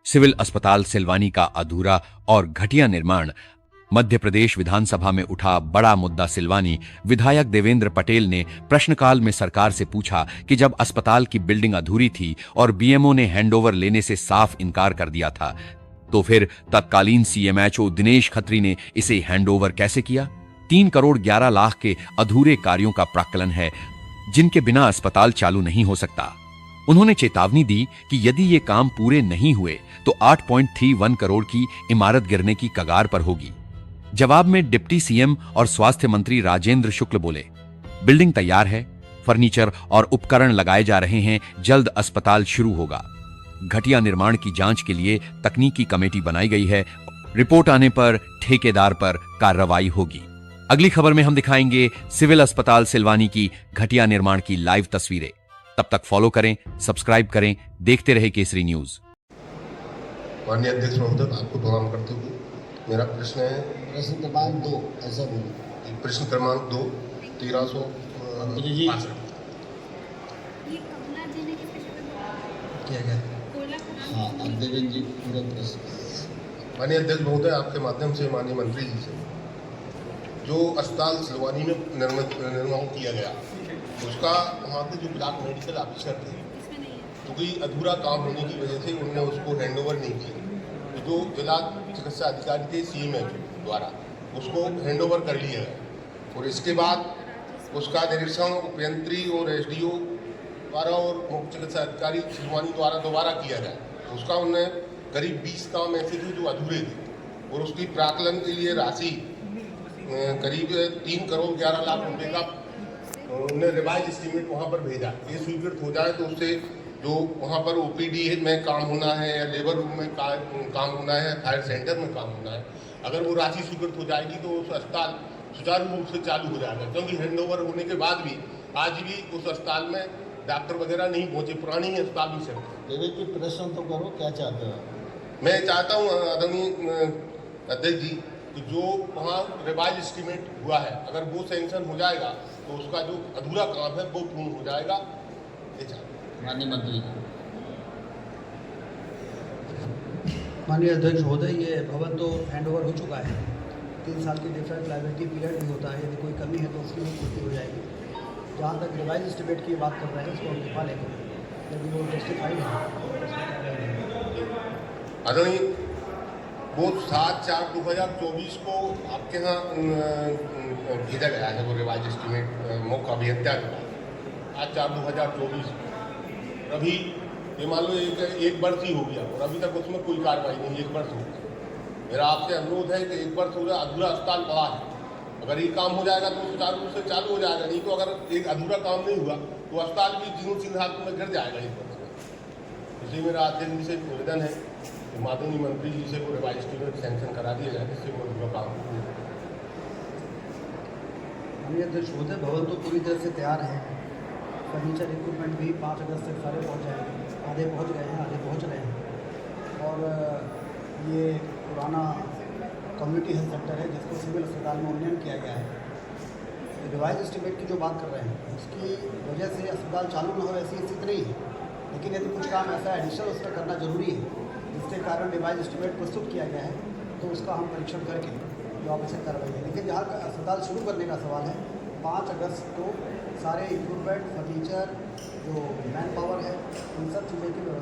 Civil अस्पताल सिलवानी का अधूरा और घटिया निर्माण। मध्य प्रदेश विधानसभा में उठा बड़ा मुद्दा। सिलवानी विधायक देवेंद्र पटेल ने प्रश्नकाल में सरकार से पूछा कि जब अस्पताल की बिल्डिंग अधूरी थी और बीएमओ ने हैंडओवर लेने से साफ इनकार कर दिया था, तो फिर तत्कालीन सीएमएचओ दिनेश खत्री ने इसे हैंडओवर कैसे किया? 3 करोड़ 11 लाख के अधूरे कार्यों का प्राक्कलन है, जिनके बिना अस्पताल चालू नहीं हो सकता। उन्होंने चेतावनी दी कि यदि ये काम पूरे नहीं हुए तो 8.31 करोड़ की इमारत गिरने की कगार पर होगी। जवाब में डिप्टी सीएम और स्वास्थ्य मंत्री राजेंद्र शुक्ल बोले, बिल्डिंग तैयार है, फर्नीचर और उपकरण लगाए जा रहे हैं, जल्द अस्पताल शुरू होगा। घटिया निर्माण की जांच के लिए तकनीकी कमेटी बनाई गई है। रिपोर्ट आने पर ठेकेदार पर कार्रवाई होगी। अगली खबर में हम दिखाएंगे सिविल अस्पताल सिलवानी की घटिया निर्माण की लाइव तस्वीरें। तब तक फॉलो करें, सब्सक्राइब करें, देखते रहे केसरी न्यूज। माननीय अध्यक्ष महोदय, आपको प्रणाम करते हुए मेरा प्रश्न है, प्रश्न क्रमांक 2 ऐसा बोलो। प्रश्न क्रमांक 2 1365 क्या क्या? हाँ, अब देवेंद्र जी पूरा प्रश्न। माननीय अध्यक्ष महोदय, आपके माध्यम से माननीय मंत्री जी से, जो अस्पताल सिलवानी में निर्माण किया गया, उसका वहाँ के जो ब्लॉक मेडिकल ऑफिसर थे, क्योंकि अधूरा काम होने की वजह से उन्होंने उसको हैंडओवर नहीं किया। तो जो जिला चिकित्सा अधिकारी थे सीएमएचओ द्वारा उसको हैंडओवर कर लिया गया और इसके बाद उसका निरीक्षण उपयंत्री और एसडीओ द्वारा और मुख्य चिकित्सा अधिकारी सिलवानी द्वारा दोबारा किया गया। उसका उन्होंने करीब 20 काम ऐसे थे जो अधूरे थे और उसकी प्राक्कलन के लिए राशि करीब 3 करोड़ 11 लाख रुपए का उन्होंने रिवाइज एस्टीमेट वहाँ पर भेजा। ये स्वीकृत हो जाए तो उससे जो वहाँ पर ओपीडी में काम होना है या लेबर रूम में काम होना है, फायर सेंटर में काम होना है, अगर वो राशि स्वीकृत हो जाएगी तो उस अस्पताल सुचारू रूप से चालू हो जाएगा। क्योंकि हैंडओवर होने के बाद भी आज भी उस अस्पताल में डॉक्टर वगैरह नहीं पहुँचे, पुरानी ही अस्पताल भी सेट। देवेंद्र जी प्रश्न तो करो, क्या चाहते हो? मैं चाहता हूँ आदरणीय अध्यक्ष जी कि जो वहाँ रिवाइज एस्टीमेट हुआ है, अगर वो सैंक्शन हो जाएगा तो उसका जो अधूरा काम है वो पूर्ण हो जाएगा। माननीय मंत्री। माननीय अध्यक्ष महोदय, ये भवन तो हैंडओवर हो चुका है। 3 साल की डिफरेंट लाइबिलिटी पीरियड भी होता है, यदि कोई कमी है तो उसकी भी पूर्ति हो जाएगी। जहाँ तक रिवाइज एस्टीमेट की बात कर रहे हैं उसको हम दिखा लेंगे, यदि वो जस्टिफाइड है। आदरणीय, वो 7/4/2024 को आपके यहाँ भेजा गया है वो रिवाइज एस्टीमेट मुख्य अभियंता के पास। आज 4/2024 अभी ये मान लो एक वर्ष ही हो गया और अभी तक उसमें कोई कार्रवाई नहीं। 1 वर्ष हो गया। मेरा आपसे अनुरोध है कि 1 वर्ष हो गया, अधूरा अस्पताल पड़ा है, अगर ये काम हो जाएगा तो सुचारू रूप से चालू हो जाएगा। नहीं तो अगर एक अधूरा काम नहीं हुआ तो अस्पताल भी जीर्ण चिन्हात्म में गिर जाएगा 1 वर्ष में। इसलिए मेरा अध्यक्ष जी से निवेदन है कि माननीय मंत्री जी से वो रिवाइज एस्टीमेट सैंक्शन करा दिया जाए, जिससे वो अधूरा काम हो। माननीय अध्यक्ष महोदय, भवन तो पूरी तरह से तैयार है। फर्नीचर इक्विपमेंट भी 5 अगस्त तक सारे पहुंच जाएंगे। आधे पहुंच गए हैं, आधे पहुंच रहे हैं। और ये पुराना कम्युनिटी हेल्थ सेंटर है जिसको सिविल अस्पताल में उन्नयन किया गया है। रिवाइज एस्टीमेट की जो बात कर रहे हैं उसकी वजह से अस्पताल चालू न हो ऐसी स्थिति नहीं है, लेकिन यदि कुछ काम ऐसा एडिशनल उसका करना जरूरी है जिसके कारण रिवाइज एस्टीमेट प्रस्तुत किया गया है, तो उसका हम परीक्षण करके जो आवश्यक कार्रवाई है। लेकिन जहाँ अस्पताल शुरू करने का सवाल है, 5 अगस्त को सारे इक्विपमेंट, फर्नीचर, जो मैन पावर है, उन सब चीज़ों की व्यवस्था